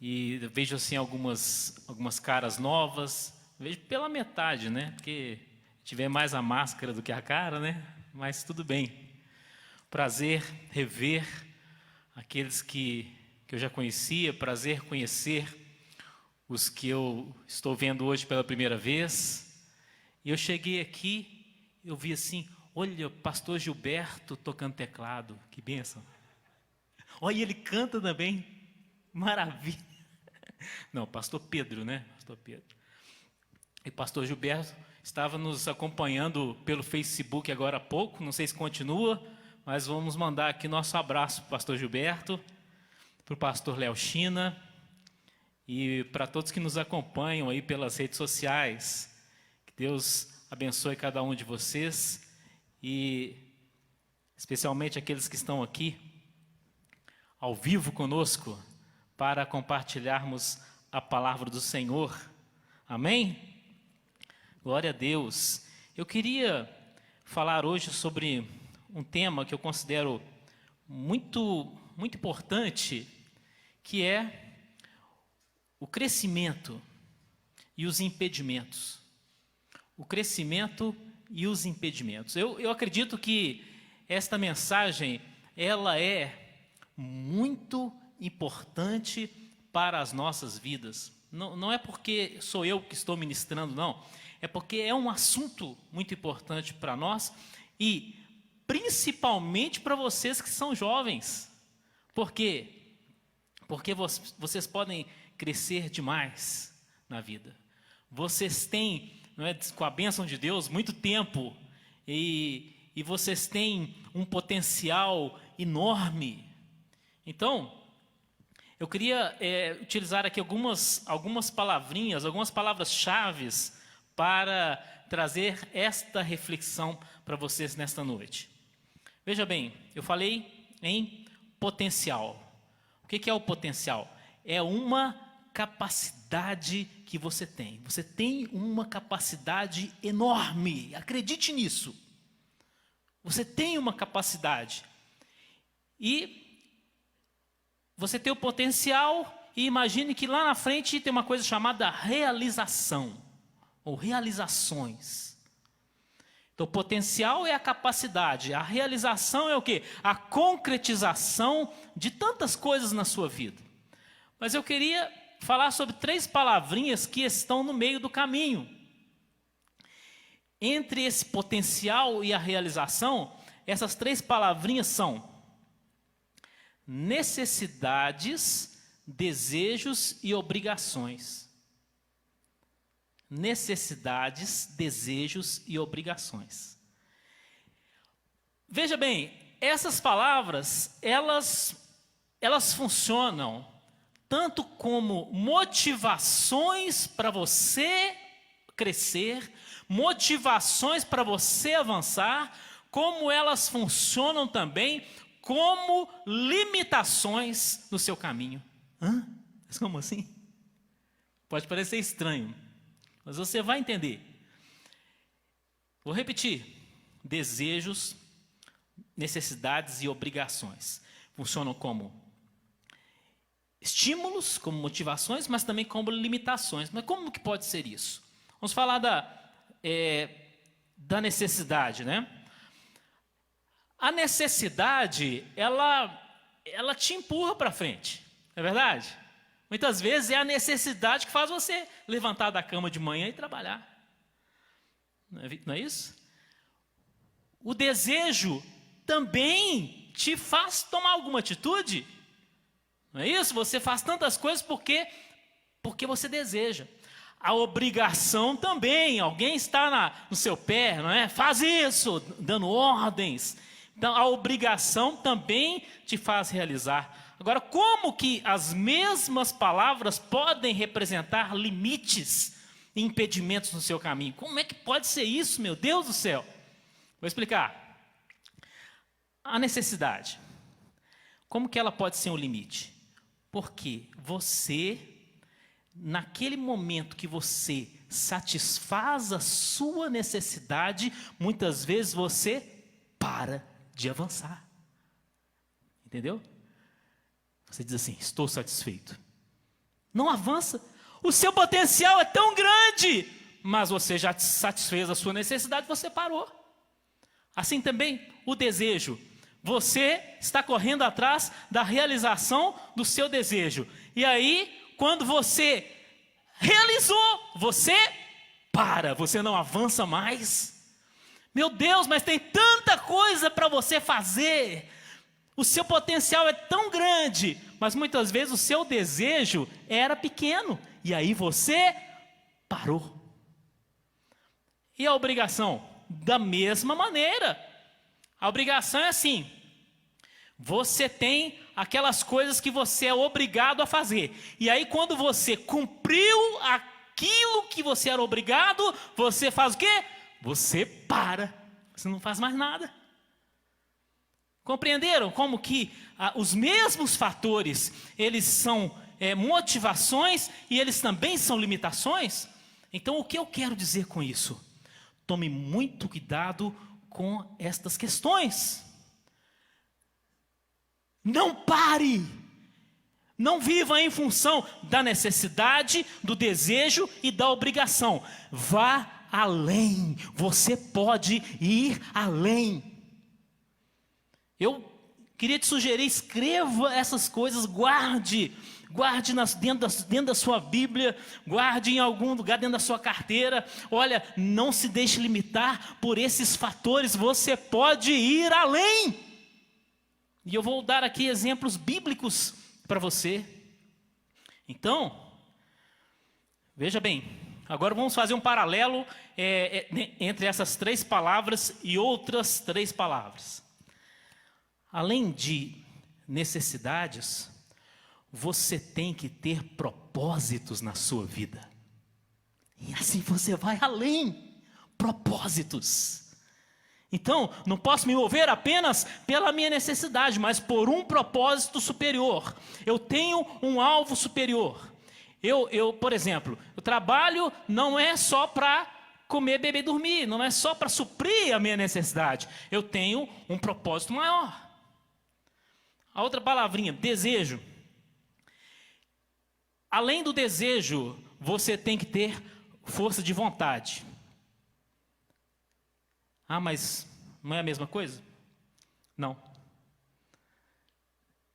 E eu vejo assim algumas caras novas, vejo pela metade, né? Porque tiver mais a máscara do que a cara, né? Mas tudo bem. Prazer rever aqueles que eu já conhecia, prazer conhecer os que eu estou vendo hoje pela primeira vez. E eu cheguei aqui, eu vi assim, olha, o pastor Gilberto tocando teclado, que bênção. Olha, ele canta também, maravilha. Não, pastor Pedro, né? Pastor Pedro. E pastor Gilberto estava nos acompanhando pelo Facebook agora há pouco, não sei se continua, mas vamos mandar aqui nosso abraço para o pastor Gilberto, para o pastor Léo China e para todos que nos acompanham aí pelas redes sociais. Que Deus abençoe cada um de vocês e especialmente aqueles que estão aqui ao vivo conosco para compartilharmos a palavra do Senhor. Amém? Glória a Deus. Eu queria falar hoje sobre um tema que eu considero muito importante, que é o crescimento e os impedimentos. O crescimento e os impedimentos. Eu acredito que esta mensagem, ela é muito importante para as nossas vidas. Não é porque sou eu que estou ministrando, não. É porque é um assunto muito importante para nós e principalmente para vocês que são jovens. Por quê? Porque vocês podem crescer demais na vida. Vocês têm, não é, com a bênção de Deus, muito tempo e vocês têm um potencial enorme. Então, eu queria utilizar aqui algumas palavrinhas, algumas palavras-chave para trazer esta reflexão para vocês nesta noite. Veja bem, eu falei em potencial. O que é o potencial? É uma capacidade que você tem. Você tem uma capacidade enorme, acredite nisso. Você tem uma capacidade. E você tem o potencial e imagine que lá na frente tem uma coisa chamada realização, ou realizações. Então, o potencial é a capacidade, a realização é o quê? A concretização de tantas coisas na sua vida. Mas eu queria falar sobre 3 palavrinhas que estão no meio do caminho. Entre esse potencial e a realização, essas 3 palavrinhas são necessidades, desejos e obrigações. Necessidades, desejos e obrigações. Veja bem, essas palavras, elas funcionam tanto como motivações para você crescer, motivações para você avançar, como elas funcionam também como limitações no seu caminho. Mas como assim? Pode parecer estranho, mas você vai entender. Vou repetir. Desejos, necessidades e obrigações. Funcionam como estímulos, como motivações, mas também como limitações. Mas como que pode ser isso? Vamos falar da necessidade, né? A necessidade, ela te empurra para frente, não é verdade? Muitas vezes é a necessidade que faz você levantar da cama de manhã e trabalhar. Não é isso? O desejo também te faz tomar alguma atitude. Não é isso? Você faz tantas coisas porque você deseja. A obrigação também, alguém está no seu pé, não é? Faz isso, dando ordens. Então, a obrigação também te faz realizar. Agora, como que as mesmas palavras podem representar limites e impedimentos no seu caminho? Como é que pode ser isso, meu Deus do céu? Vou explicar. A necessidade. Como que ela pode ser um limite? Porque você, naquele momento que você satisfaz a sua necessidade, muitas vezes você para de avançar. Entendeu? Você diz assim, estou satisfeito. Não avança. O seu potencial é tão grande, mas você já satisfez a sua necessidade, você parou. Assim também o desejo. Você está correndo atrás da realização do seu desejo. E aí, quando você realizou, você para, você não avança mais. Meu Deus, mas tem tanta coisa para você fazer. O seu potencial é tão grande, mas muitas vezes o seu desejo era pequeno. E aí você parou. E a obrigação? Da mesma maneira. A obrigação é assim: você tem aquelas coisas que você é obrigado a fazer. E aí quando você cumpriu aquilo que você era obrigado, você faz o quê? Você para. Você não faz mais nada. Compreenderam como que os mesmos fatores, eles são motivações e eles também são limitações? Então o que eu quero dizer com isso? Tome muito cuidado com estas questões. Não pare. Não viva em função da necessidade, do desejo e da obrigação. Vá além. Você pode ir além. Eu queria te sugerir, escreva essas coisas, guarde dentro da sua Bíblia, guarde em algum lugar dentro da sua carteira. Olha, não se deixe limitar por esses fatores, você pode ir além. E eu vou dar aqui exemplos bíblicos para você. Então, veja bem, agora vamos fazer um paralelo entre essas 3 palavras e outras 3 palavras. Além de necessidades, você tem que ter propósitos na sua vida. E assim você vai além. Propósitos. Então, não posso me mover apenas pela minha necessidade, mas por um propósito superior. Eu tenho um alvo superior. Por exemplo, o trabalho não é só para comer, beber e dormir. Não é só para suprir a minha necessidade. Eu tenho um propósito maior. A outra palavrinha, desejo. Além do desejo, você tem que ter força de vontade. Ah, mas não é a mesma coisa? Não.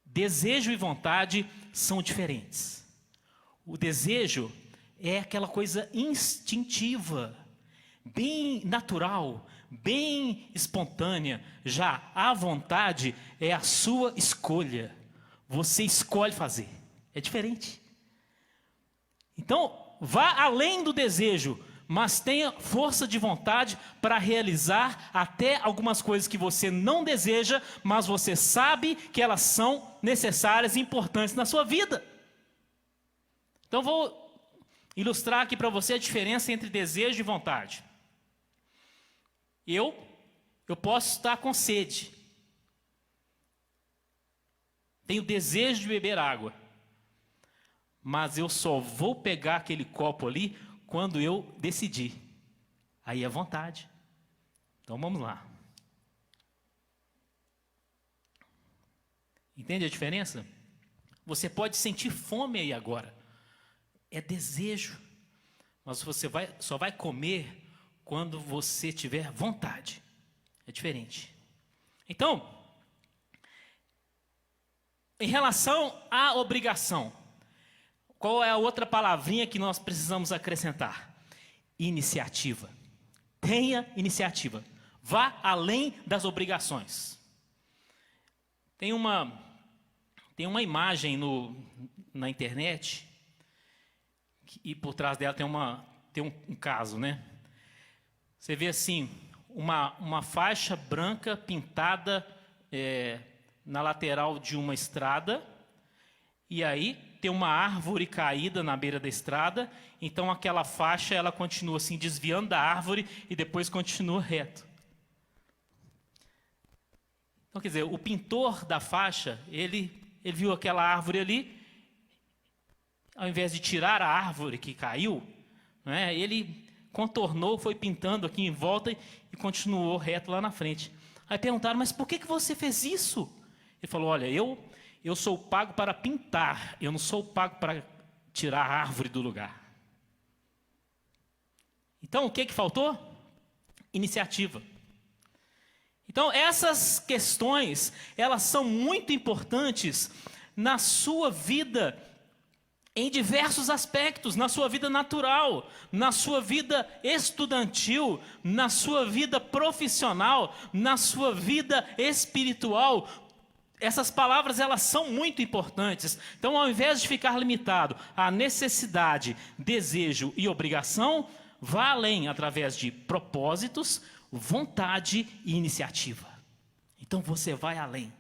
Desejo e vontade são diferentes. O desejo é aquela coisa instintiva, bem natural, bem espontânea. Já a vontade é a sua escolha. Você escolhe fazer. É diferente. Então, vá além do desejo, mas tenha força de vontade para realizar até algumas coisas que você não deseja, mas você sabe que elas são necessárias e importantes na sua vida. Então, vou ilustrar aqui para você a diferença entre desejo e vontade. Eu posso estar com sede. Tenho desejo de beber água. Mas eu só vou pegar aquele copo ali quando eu decidir. Aí é vontade. Então vamos lá. Entende a diferença? Você pode sentir fome aí agora. É desejo. Mas você só vai comer quando você tiver vontade. É diferente. Então, em relação à obrigação, qual é a outra palavrinha que nós precisamos acrescentar? Iniciativa. Tenha iniciativa. Vá além das obrigações. Tem uma imagem na internet, e por trás dela tem um caso, né? Você vê assim, uma faixa branca pintada na lateral de uma estrada, e aí tem uma árvore caída na beira da estrada, então aquela faixa ela continua assim desviando da árvore e depois continua reto. Então quer dizer, o pintor da faixa, ele viu aquela árvore ali, ao invés de tirar a árvore que caiu, né, ele contornou, foi pintando aqui em volta e continuou reto lá na frente. Aí perguntaram, mas por que você fez isso? Ele falou, olha, eu sou pago para pintar, eu não sou pago para tirar a árvore do lugar. Então, o que faltou? Iniciativa. Então, essas questões, elas são muito importantes na sua vida, em diversos aspectos, na sua vida natural, na sua vida estudantil, na sua vida profissional, na sua vida espiritual. Essas palavras, elas são muito importantes. Então, ao invés de ficar limitado à necessidade, desejo e obrigação, vá além através de propósitos, vontade e iniciativa. Então, você vai além.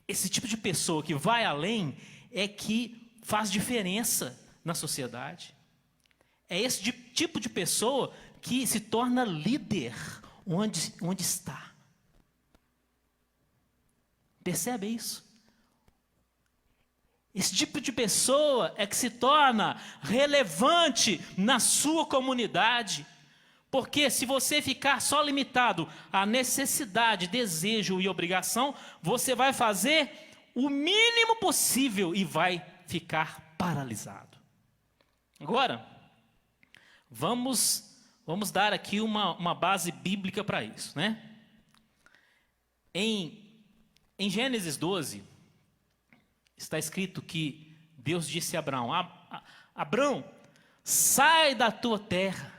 Esse tipo de pessoa que vai além é que faz diferença na sociedade. É esse tipo de pessoa que se torna líder onde está. Percebe isso? Esse tipo de pessoa é que se torna relevante na sua comunidade. Porque se você ficar só limitado à necessidade, desejo e obrigação, você vai fazer o mínimo possível e vai ficar paralisado. Agora, vamos dar aqui uma base bíblica para isso, né? Em Gênesis 12, está escrito que Deus disse a Abraão: Abraão, sai da tua terra,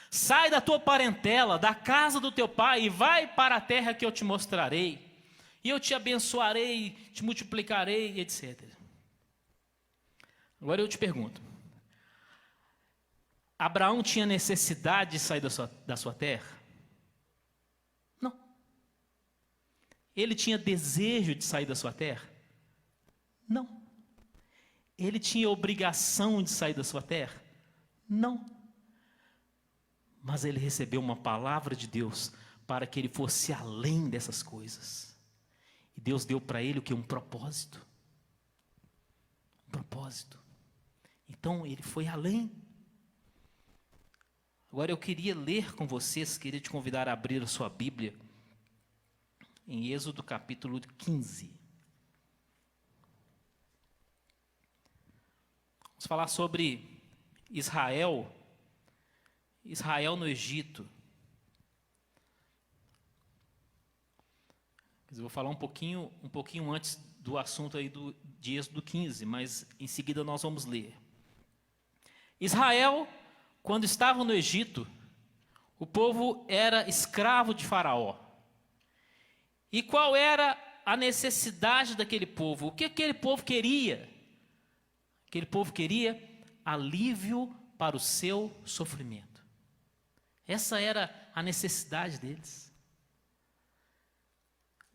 sai da tua parentela, da casa do teu pai e vai para a terra que eu te mostrarei. E eu te abençoarei, te multiplicarei, etc. Agora eu te pergunto: Abraão tinha necessidade de sair da sua terra? Não. Ele tinha desejo de sair da sua terra? Não. Ele tinha obrigação de sair da sua terra? Não. Mas ele recebeu uma palavra de Deus para que ele fosse além dessas coisas. E Deus deu para ele o que? Um propósito. Um propósito. Então ele foi além. Agora eu queria ler com vocês, queria te convidar a abrir a sua Bíblia em Êxodo capítulo 15. Vamos falar sobre Israel no Egito. Eu vou falar um pouquinho antes do assunto aí de Êxodo 15, mas em seguida nós vamos ler. Israel, quando estava no Egito, o povo era escravo de Faraó. E qual era a necessidade daquele povo? O que aquele povo queria? Aquele povo queria alívio para o seu sofrimento. Essa era a necessidade deles.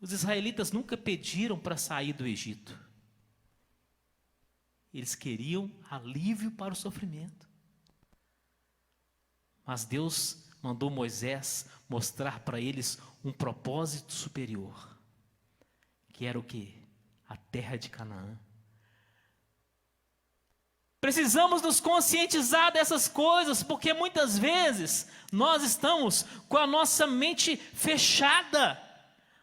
Os israelitas nunca pediram para sair do Egito. Eles queriam alívio para o sofrimento. Mas Deus mandou Moisés mostrar para eles um propósito superior, que era o quê? A terra de Canaã. Precisamos nos conscientizar dessas coisas, porque muitas vezes nós estamos com a nossa mente fechada.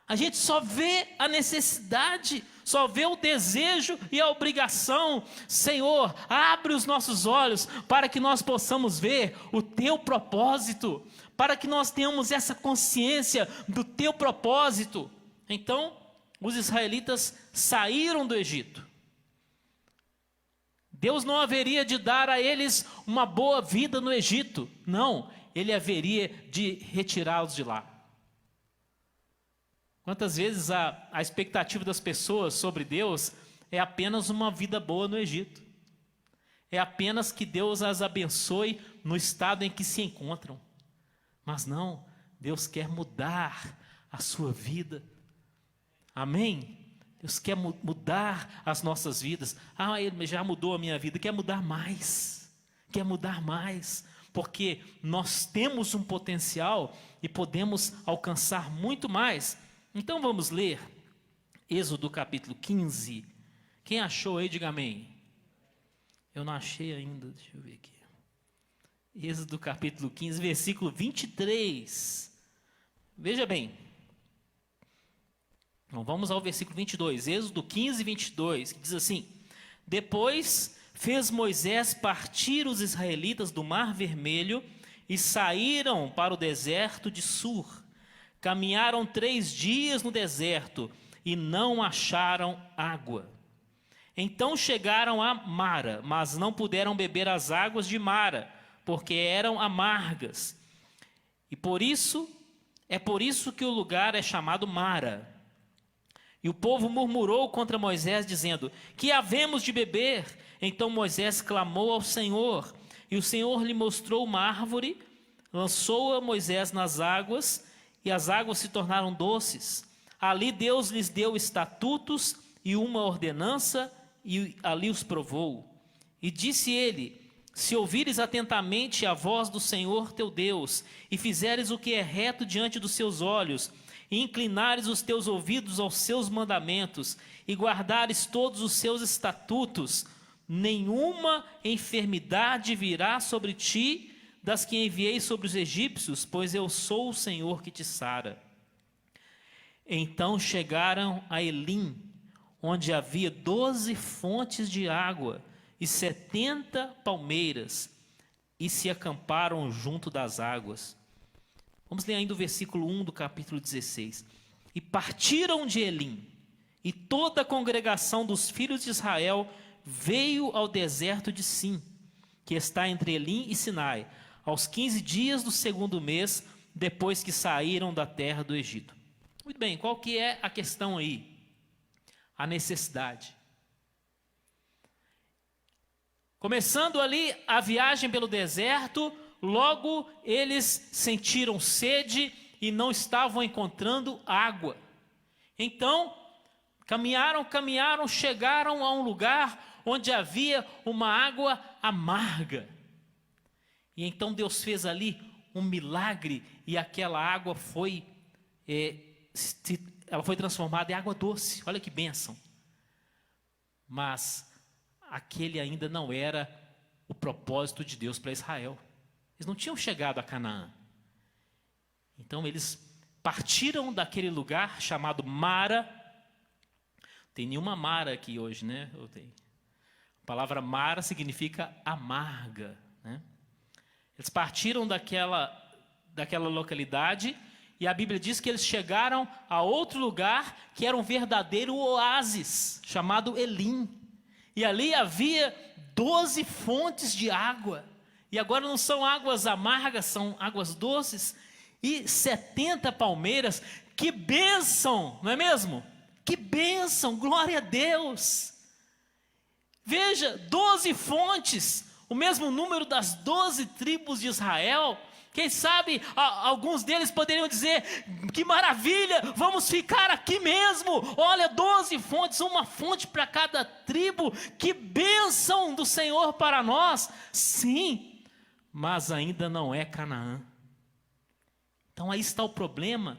A gente só vê a necessidade, só vê o desejo e a obrigação. Senhor, abre os nossos olhos para que nós possamos ver o teu propósito, para que nós tenhamos essa consciência do teu propósito. Então, os israelitas saíram do Egito. Deus não haveria de dar a eles uma boa vida no Egito. Não, ele haveria de retirá-los de lá. Quantas vezes a expectativa das pessoas sobre Deus é apenas uma vida boa no Egito. É apenas que Deus as abençoe no estado em que se encontram. Mas não, Deus quer mudar a sua vida. Amém? Deus quer mudar as nossas vidas. Ele já mudou a minha vida, quer mudar mais. Quer mudar mais. Porque nós temos um potencial e podemos alcançar muito mais. Então vamos ler Êxodo capítulo 15. Quem achou aí, diga amém. Eu não achei ainda, deixa eu ver aqui. Êxodo capítulo 15, versículo 23. Veja bem. Então, vamos ao versículo 22. Êxodo 15, 22, que diz assim: Depois fez Moisés partir os israelitas do Mar Vermelho e saíram para o deserto de Sur. Caminharam 3 dias no deserto e não acharam água. Então chegaram a Mara, mas não puderam beber as águas de Mara, porque eram amargas. E por isso que o lugar é chamado Mara. E o povo murmurou contra Moisés, dizendo: que havemos de beber? Então Moisés clamou ao Senhor, e o Senhor lhe mostrou uma árvore, lançou-a Moisés nas águas, e as águas se tornaram doces. Ali Deus lhes deu estatutos e uma ordenança, e ali os provou. E disse ele: se ouvires atentamente a voz do Senhor teu Deus, e fizeres o que é reto diante dos seus olhos, e inclinares os teus ouvidos aos seus mandamentos, e guardares todos os seus estatutos, nenhuma enfermidade virá sobre ti das que enviei sobre os egípcios, pois eu sou o Senhor que te sara. Então chegaram a Elim, onde havia 12 fontes de água e 70 palmeiras, e se acamparam junto das águas. Vamos ler ainda o versículo 1 do capítulo 16. E partiram de Elim, e toda a congregação dos filhos de Israel veio ao deserto de Sim, que está entre Elim e Sinai, aos 15 dias do 2º mês, depois que saíram da terra do Egito. Muito bem, qual que é a questão aí? A necessidade. Começando ali a viagem pelo deserto, logo eles sentiram sede e não estavam encontrando água. Então, caminharam, chegaram a um lugar onde havia uma água amarga. E então Deus fez ali um milagre e aquela água foi transformada em água doce. Olha que bênção. Mas aquele ainda não era o propósito de Deus para Israel. Eles não tinham chegado a Canaã. Então eles partiram daquele lugar chamado Mara. Tem nenhuma Mara aqui hoje, né? A palavra Mara significa amarga, né? Eles partiram daquela localidade, e a Bíblia diz que eles chegaram a outro lugar que era um verdadeiro oásis, chamado Elim. E ali havia 12 fontes de água. E agora não são águas amargas, são águas doces. E 70 palmeiras. Que bênção, não é mesmo? Que bênção, glória a Deus. Veja, 12 fontes, o mesmo número das 12 tribos de Israel. Quem sabe alguns deles poderiam dizer: que maravilha, vamos ficar aqui mesmo. Olha, 12 fontes, uma fonte para cada tribo. Que bênção do Senhor para nós. Sim, mas ainda não é Canaã. Então aí está o problema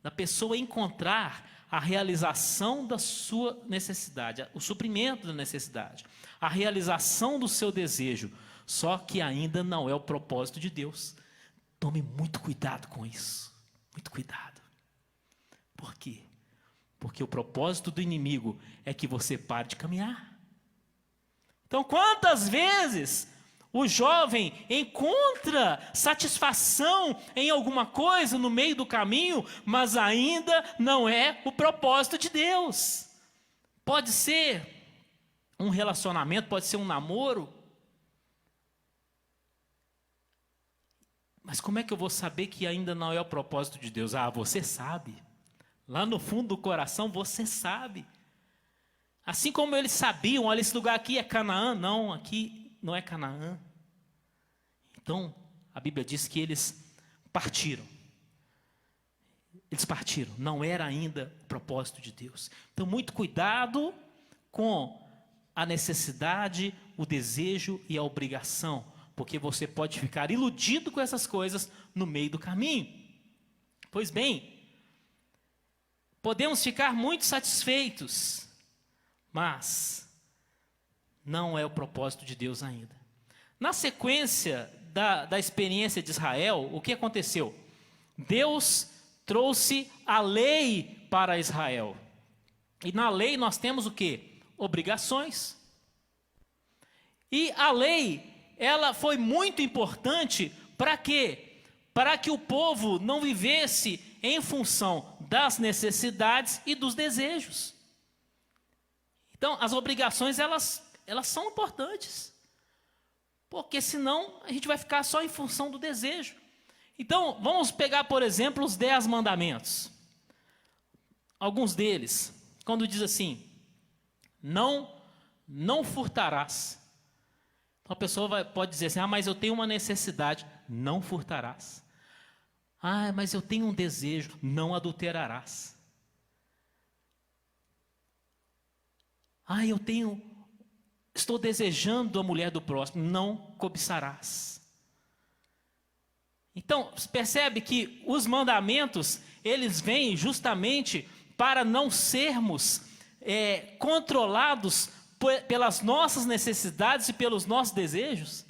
da pessoa encontrar a realização da sua necessidade, o suprimento da necessidade, a realização do seu desejo, só que ainda não é o propósito de Deus. Tome muito cuidado com isso, muito cuidado. Por quê? Porque o propósito do inimigo é que você pare de caminhar. Então, quantas vezes o jovem encontra satisfação em alguma coisa no meio do caminho, mas ainda não é o propósito de Deus? Pode ser um relacionamento, pode ser um namoro. Mas como é que eu vou saber que ainda não é o propósito de Deus? Ah, você sabe. Lá no fundo do coração você sabe. Assim como eles sabiam, olha, esse lugar aqui é Canaã. Não, aqui não é Canaã. Então, a Bíblia diz que eles partiram. Eles partiram, não era ainda o propósito de Deus. Então, muito cuidado com a necessidade, o desejo e a obrigação, porque você pode ficar iludido com essas coisas no meio do caminho. Pois bem, podemos ficar muito satisfeitos, mas não é o propósito de Deus ainda. Na sequência da experiência de Israel, o que aconteceu? Deus trouxe a lei para Israel. E na lei nós temos o quê? Obrigações. E a lei, ela foi muito importante para quê? Para que o povo não vivesse em função das necessidades e dos desejos. Então, as obrigações, elas são importantes. Porque senão a gente vai ficar só em função do desejo. Então, vamos pegar, por exemplo, os 10 mandamentos. Alguns deles, quando diz assim, não furtarás. Então, a pessoa pode dizer assim, mas eu tenho uma necessidade, não furtarás. Mas eu tenho um desejo, não adulterarás. Estou desejando a mulher do próximo, não cobiçarás. Então, percebe que os mandamentos, eles vêm justamente para não sermos controlados pelas nossas necessidades e pelos nossos desejos.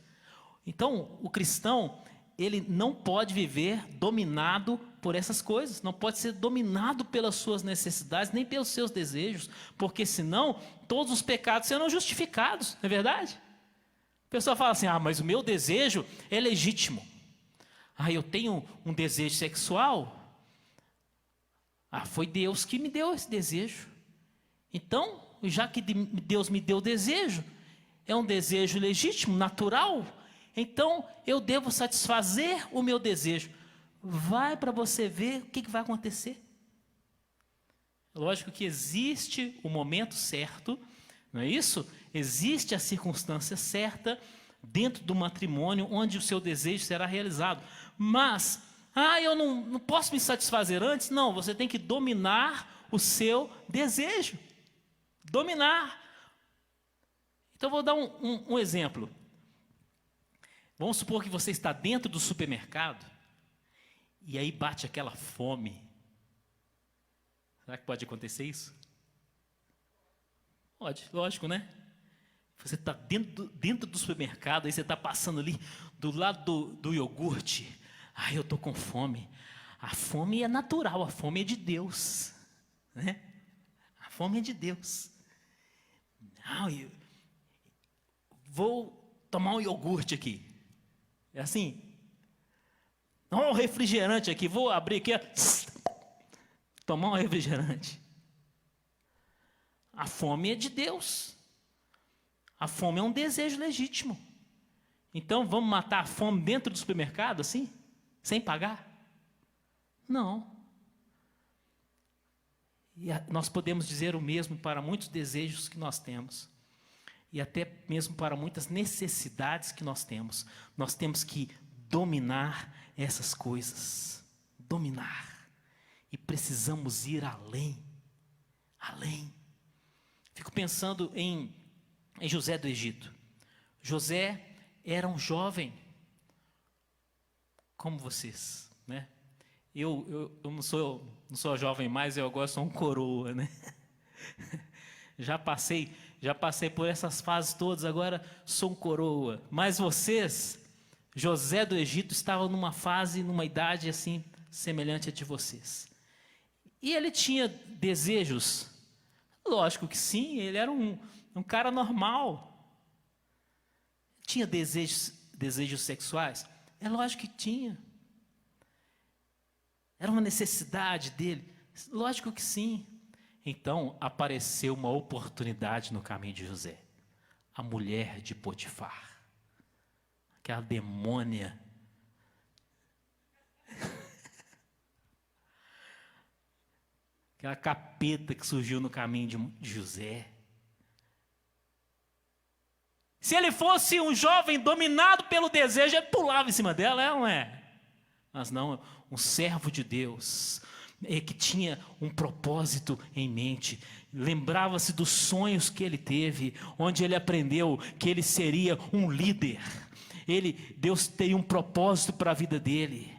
Então, o cristão, ele não pode viver dominado por essas coisas, não pode ser dominado pelas suas necessidades, nem pelos seus desejos, porque senão todos os pecados serão justificados, não é verdade? A pessoa fala assim, mas o meu desejo é legítimo. Eu tenho um desejo sexual. Foi Deus que me deu esse desejo. Então, já que Deus me deu o desejo, é um desejo legítimo, natural, então eu devo satisfazer o meu desejo. Vai para você ver o que vai acontecer. Lógico que existe o momento certo, não é isso? Existe a circunstância certa dentro do matrimônio onde o seu desejo será realizado. Mas, eu não posso me satisfazer antes? Não, você tem que dominar o seu desejo. Dominar. Então, eu vou dar um exemplo. Vamos supor que você está dentro do supermercado e aí bate aquela fome. Será que pode acontecer isso? Pode, lógico, né? Você está dentro do supermercado, aí você está passando ali do lado do iogurte. Eu estou com fome. A fome é natural, a fome é de Deus, né? A fome é de Deus. Eu vou tomar um iogurte aqui. É assim. Um refrigerante aqui, vou abrir aqui, tomar um refrigerante. A fome é de Deus. A fome é um desejo legítimo. Então, vamos matar a fome dentro do supermercado, assim? Sem pagar? Não. E nós podemos dizer o mesmo para muitos desejos que nós temos. E até mesmo para muitas necessidades que nós temos. Nós temos que dominar essas coisas. Dominar. E precisamos ir além. Além. Fico pensando em José do Egito. José era um jovem como vocês, né? Eu não sou jovem mais, eu agora sou um coroa, né? Já passei por essas fases todas, agora sou um coroa. Mas vocês, José do Egito estava numa fase, numa idade assim, semelhante a de vocês. E ele tinha desejos? Lógico que sim, ele era um cara normal. Tinha desejos sexuais? É lógico que tinha. Era uma necessidade dele? Lógico que sim. Então, apareceu uma oportunidade no caminho de José. A mulher de Potifar. Aquela demônia. Aquela capeta que surgiu no caminho de José. Se ele fosse um jovem dominado pelo desejo, ele pulava em cima dela, não é? Mas não, um servo de Deus, que tinha um propósito em mente, lembrava-se dos sonhos que ele teve, onde ele aprendeu que ele seria um líder, Deus teria um propósito para a vida dele,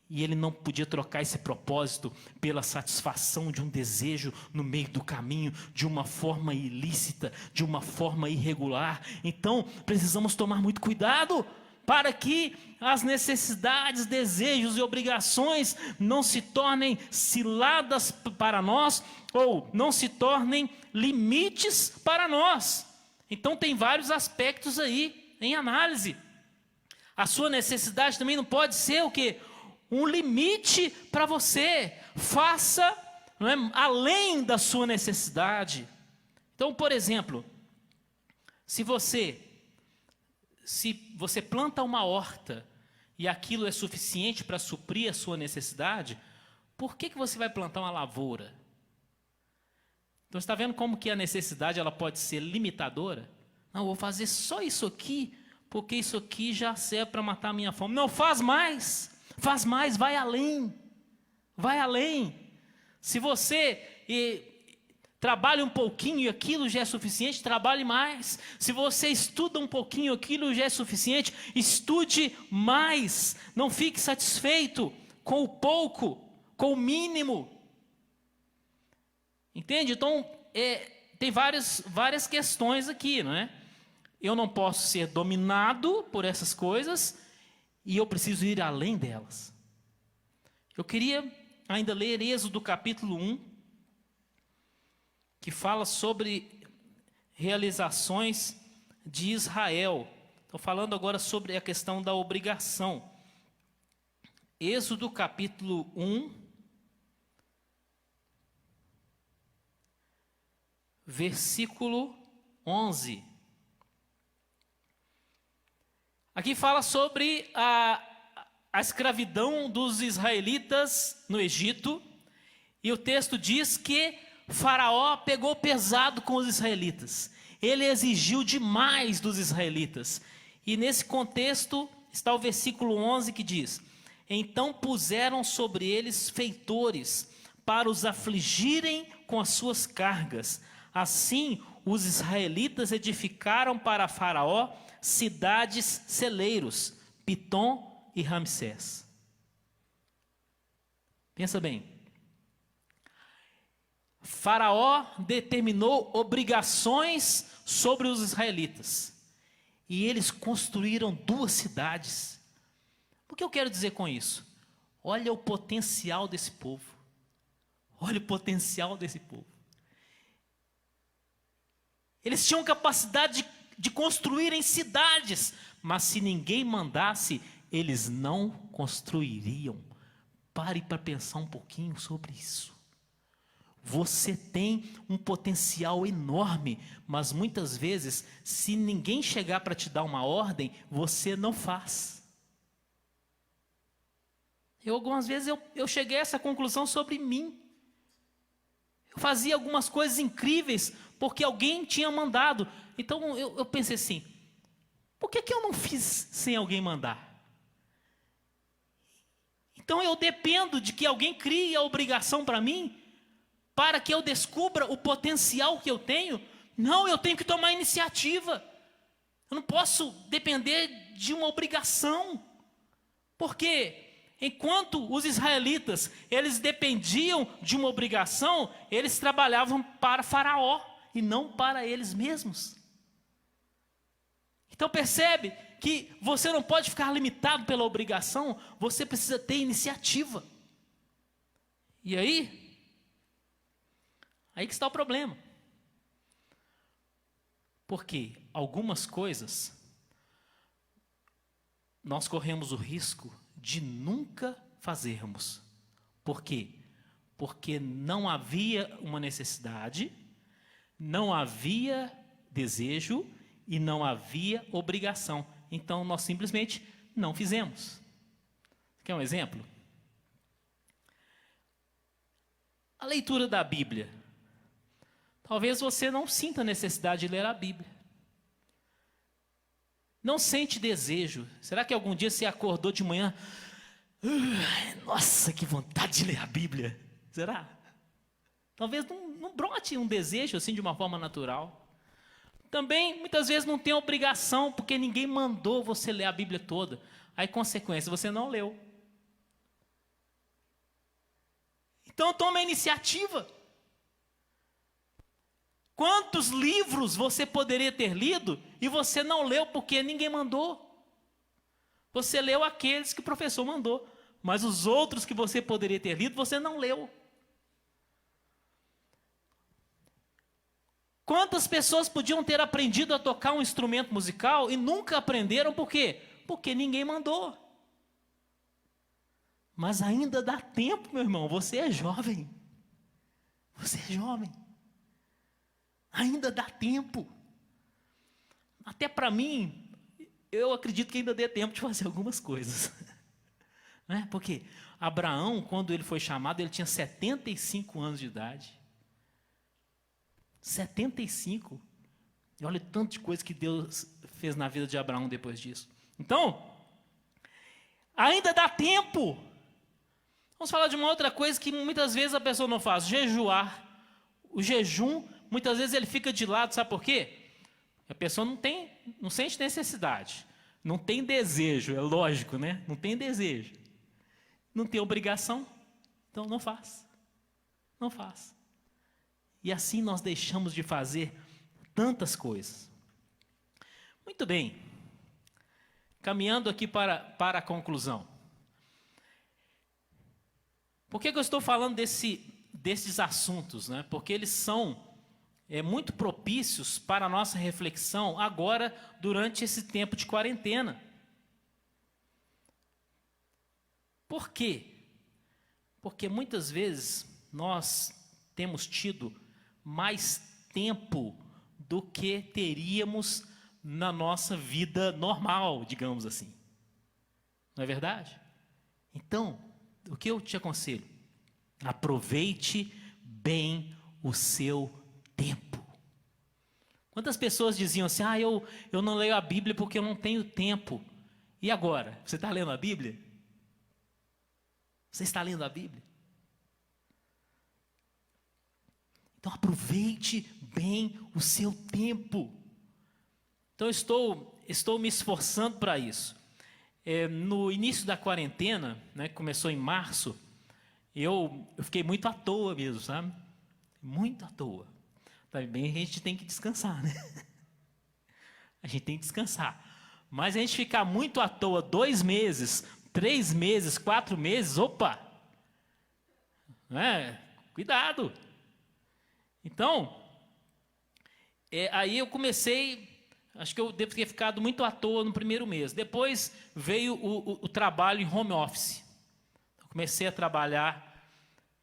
e ele não podia trocar esse propósito pela satisfação de um desejo no meio do caminho, de uma forma ilícita, de uma forma irregular. Então, precisamos tomar muito cuidado para que as necessidades, desejos e obrigações não se tornem ciladas para nós ou não se tornem limites para nós. Então tem vários aspectos aí em análise. A sua necessidade também não pode ser o quê? Um limite para você. Faça, não é, além da sua necessidade. Então, por exemplo, se você planta uma horta e aquilo é suficiente para suprir a sua necessidade, por que você vai plantar uma lavoura? Então, você está vendo como que a necessidade ela pode ser limitadora? Não, eu vou fazer só isso aqui, porque isso aqui já serve para matar a minha fome. Não, faz mais, vai além. Vai além. Se você trabalha um pouquinho e aquilo já é suficiente, trabalhe mais. Se você estuda um pouquinho, aquilo já é suficiente, estude mais. Não fique satisfeito com o pouco, com o mínimo. Entende? Então, tem várias questões aqui, não é? Eu não posso ser dominado por essas coisas e eu preciso ir além delas. Eu queria ainda ler Êxodo capítulo 1, que fala sobre realizações de Israel. Estou falando agora sobre a questão da obrigação. Êxodo capítulo 1, versículo 11. Aqui fala sobre a escravidão dos israelitas no Egito, e o texto diz que Faraó pegou pesado com os israelitas. Ele exigiu demais dos israelitas. E nesse contexto está o versículo 11 que diz: então puseram sobre eles feitores para os afligirem com as suas cargas. Assim, os israelitas edificaram para Faraó cidades celeiros, Pitom e Ramsés. Pensa bem. Faraó determinou obrigações sobre os israelitas. E eles construíram 2 cidades. O que eu quero dizer com isso? Olha o potencial desse povo. Olha o potencial desse povo. Eles tinham capacidade de construírem cidades, mas se ninguém mandasse, eles não construiriam. Pare para pensar um pouquinho sobre isso. Você tem um potencial enorme, mas muitas vezes, se ninguém chegar para te dar uma ordem, você não faz. Algumas vezes eu cheguei a essa conclusão sobre mim. Eu fazia algumas coisas incríveis porque alguém tinha mandado. Então eu pensei assim, por que eu não fiz sem alguém mandar? Então eu dependo de que alguém crie a obrigação para mim, para que eu descubra o potencial que eu tenho? Não, eu tenho que tomar iniciativa. Eu não posso depender de uma obrigação. Porque enquanto os israelitas, eles dependiam de uma obrigação, eles trabalhavam para Faraó e não para eles mesmos. Então percebe que você não pode ficar limitado pela obrigação, você precisa ter iniciativa. E aí que está o problema. Porque algumas coisas nós corremos o risco de nunca fazermos. Por quê? Porque não havia uma necessidade, não havia desejo e não havia obrigação. Então nós simplesmente não fizemos. Quer um exemplo? A leitura da Bíblia. Talvez você não sinta necessidade de ler a Bíblia. Não sente desejo. Será que algum dia você acordou de manhã? Nossa, que vontade de ler a Bíblia. Será? Talvez não brote um desejo assim de uma forma natural. Também, muitas vezes, não tem obrigação, porque ninguém mandou você ler a Bíblia toda. Aí, consequência, você não leu. Então, toma a iniciativa. Quantos livros você poderia ter lido e você não leu porque ninguém mandou? Você leu aqueles que o professor mandou, mas os outros que você poderia ter lido, você não leu. Quantas pessoas podiam ter aprendido a tocar um instrumento musical e nunca aprenderam, por quê? Porque ninguém mandou. Mas ainda dá tempo, meu irmão, você é jovem. Você é jovem. Ainda dá tempo. Até para mim, eu acredito que ainda dê tempo de fazer algumas coisas. Né? Porque Abraão, quando ele foi chamado, ele tinha 75 anos de idade. 75. E olha o tanto de coisa que Deus fez na vida de Abraão depois disso. Então, ainda dá tempo. Vamos falar de uma outra coisa que muitas vezes a pessoa não faz: jejuar. O jejum, muitas vezes ele fica de lado, sabe por quê? A pessoa não sente necessidade, não tem desejo, é lógico, né? Não tem desejo, não tem obrigação, então não faz. Não faz. E assim nós deixamos de fazer tantas coisas. Muito bem, caminhando aqui para a conclusão. Por que eu estou falando desses assuntos? Né? Porque eles são muito propícios para a nossa reflexão agora, durante esse tempo de quarentena. Por quê? Porque muitas vezes nós temos tido mais tempo do que teríamos na nossa vida normal, digamos assim. Não é verdade? Então, o que eu te aconselho? Aproveite bem o seu tempo. Quantas pessoas diziam assim: eu não leio a Bíblia porque eu não tenho tempo. E agora? Você está lendo a Bíblia? Você está lendo a Bíblia? Então aproveite bem o seu tempo. Então estou me esforçando para isso. No início da quarentena, né, que começou em março, eu fiquei muito à toa mesmo, sabe? Muito à toa. Também a gente tem que descansar, né? A gente tem que descansar. Mas a gente ficar muito à toa 2 meses, 3 meses, 4 meses, opa! Cuidado! Então, aí eu comecei, acho que eu devo ter ficado muito à toa no primeiro mês. Depois veio o trabalho em home office. Eu comecei a trabalhar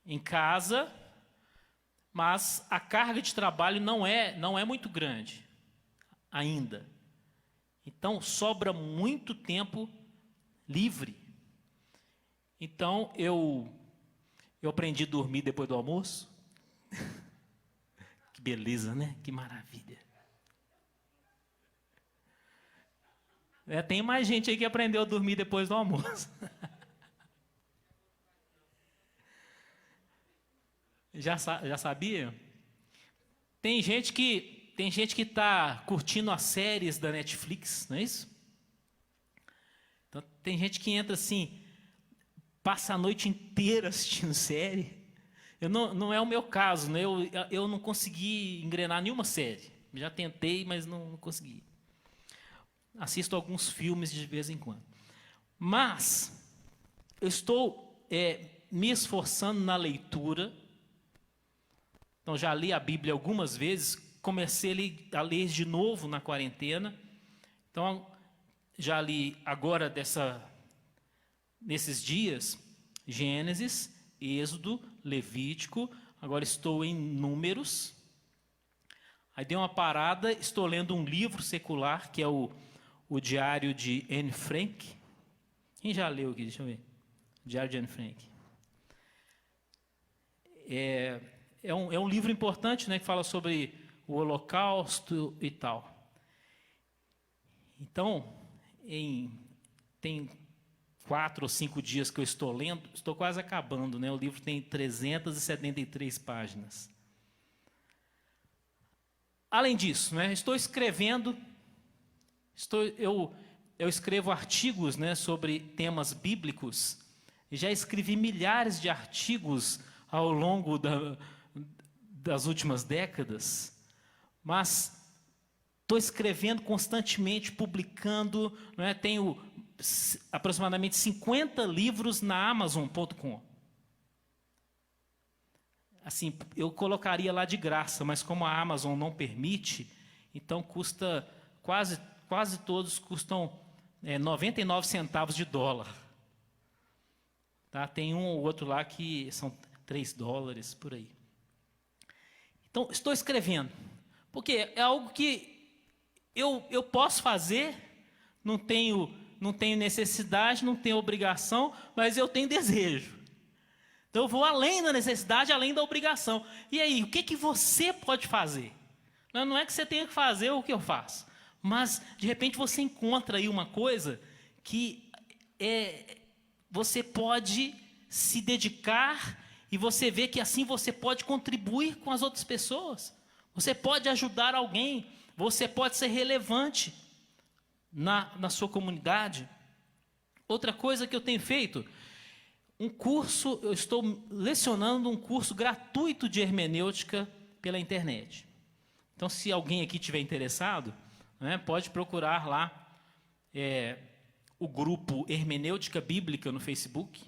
em casa, mas a carga de trabalho não é muito grande ainda. Então, sobra muito tempo livre. Então, eu aprendi a dormir depois do almoço. Que beleza, né? Que maravilha. Tem mais gente aí que aprendeu a dormir depois do almoço. Já sabia? Tem gente que está curtindo as séries da Netflix, não é isso? Então, tem gente que entra assim, passa a noite inteira assistindo série. Não é o meu caso, né? Eu não consegui engrenar nenhuma série. Já tentei, mas não consegui. Assisto alguns filmes de vez em quando. Mas eu estou me esforçando na leitura. Então, já li a Bíblia algumas vezes, comecei a ler de novo na quarentena. Então, já li agora nesses dias, Gênesis, Êxodo, Levítico, agora estou em Números. Aí dei uma parada, estou lendo um livro secular, que é o Diário de Anne Frank. Quem já leu aqui? Deixa eu ver. Diário de Anne Frank. É um livro importante, né, que fala sobre o Holocausto e tal. Então, tem 4 ou 5 dias que eu estou lendo, estou quase acabando, né? O livro tem 373 páginas. Além disso, né, estou escrevendo, eu escrevo artigos, né, sobre temas bíblicos, e já escrevi milhares de artigos ao longo das últimas décadas, mas estou escrevendo constantemente, publicando, né, tenho aproximadamente 50 livros na Amazon.com. assim, eu colocaria lá de graça, mas como a Amazon não permite, então custa quase todos custam 99 centavos de dólar. Tá? Tem um ou outro lá que são 3 dólares, por aí. Então, estou escrevendo, porque é algo que eu posso fazer, não tenho necessidade, não tenho obrigação, mas eu tenho desejo. Então, eu vou além da necessidade, além da obrigação. E aí, o que você pode fazer? Não é que você tenha que fazer o que eu faço, mas, de repente, você encontra aí uma coisa que você pode se dedicar e você vê que assim você pode contribuir com as outras pessoas. Você pode ajudar alguém, você pode ser relevante na sua comunidade. Outra coisa que eu tenho feito, eu estou lecionando um curso gratuito de hermenêutica pela internet. Então, se alguém aqui estiver interessado, pode procurar lá o grupo Hermenêutica Bíblica no Facebook,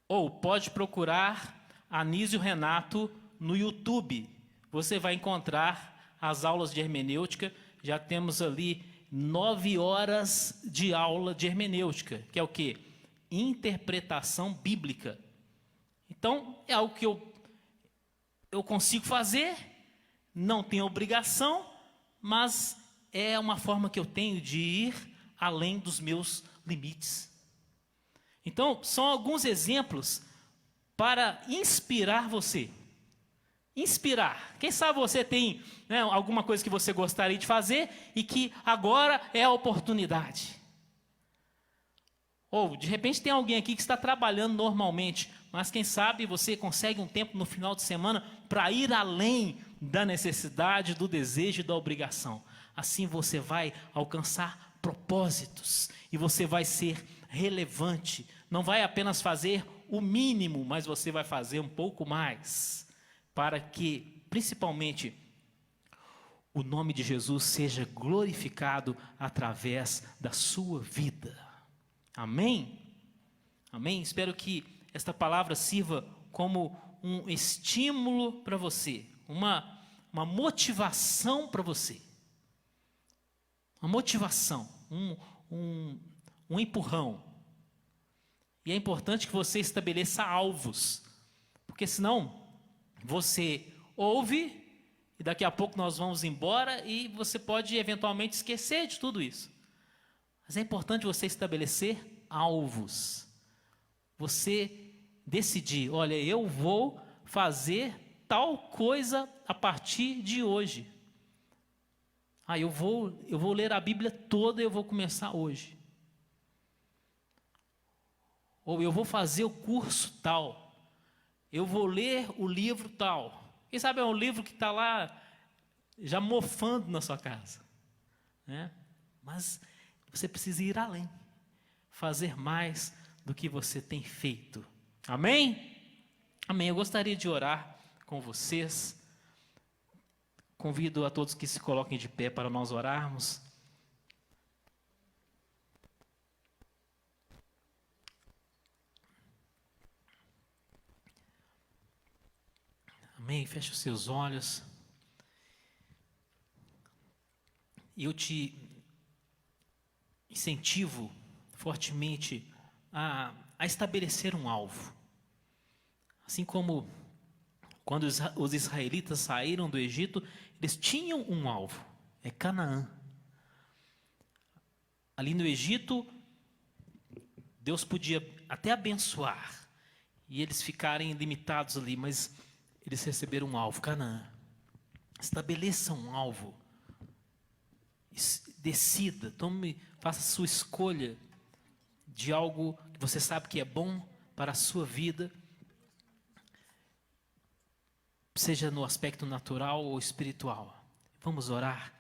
ou pode procurar Anísio Renato no YouTube. Você vai encontrar as aulas de hermenêutica. Já temos ali 9 horas de aula de hermenêutica, que é o quê? Interpretação bíblica. Então, é algo que eu consigo fazer, não tenho obrigação, mas é uma forma que eu tenho de ir além dos meus limites. Então, são alguns exemplos para inspirar você. Inspirar. Quem sabe você tem alguma coisa que você gostaria de fazer e que agora é a oportunidade. Ou, de repente, tem alguém aqui que está trabalhando normalmente, mas quem sabe você consegue um tempo no final de semana para ir além da necessidade, do desejo e da obrigação. Assim você vai alcançar propósitos e você vai ser relevante. Não vai apenas fazer o mínimo, mas você vai fazer um pouco mais, para que, principalmente, o nome de Jesus seja glorificado através da sua vida. Amém? Amém? Espero que esta palavra sirva como um estímulo para você, uma motivação para você. Uma motivação, um empurrão. E é importante que você estabeleça alvos, porque senão você ouve e daqui a pouco nós vamos embora e você pode eventualmente esquecer de tudo isso. Mas é importante você estabelecer alvos. Você decidir, olha, eu vou fazer tal coisa a partir de hoje. Eu vou ler a Bíblia toda e eu vou começar hoje. Ou eu vou fazer o curso tal. Eu vou ler o livro tal. Quem sabe é um livro que está lá já mofando na sua casa. Mas você precisa ir além. Fazer mais do que você tem feito. Amém? Amém. Eu gostaria de orar com vocês. Convido a todos que se coloquem de pé para nós orarmos. Amém? Feche os seus olhos. E eu te incentivo fortemente a estabelecer um alvo. Assim como quando os israelitas saíram do Egito, eles tinham um alvo, é Canaã. Ali no Egito, Deus podia até abençoar, e eles ficarem limitados ali, mas eles receberam um alvo, Canaã. Estabeleça um alvo, decida, faça a sua escolha de algo que você sabe que é bom para a sua vida, seja no aspecto natural ou espiritual. Vamos orar.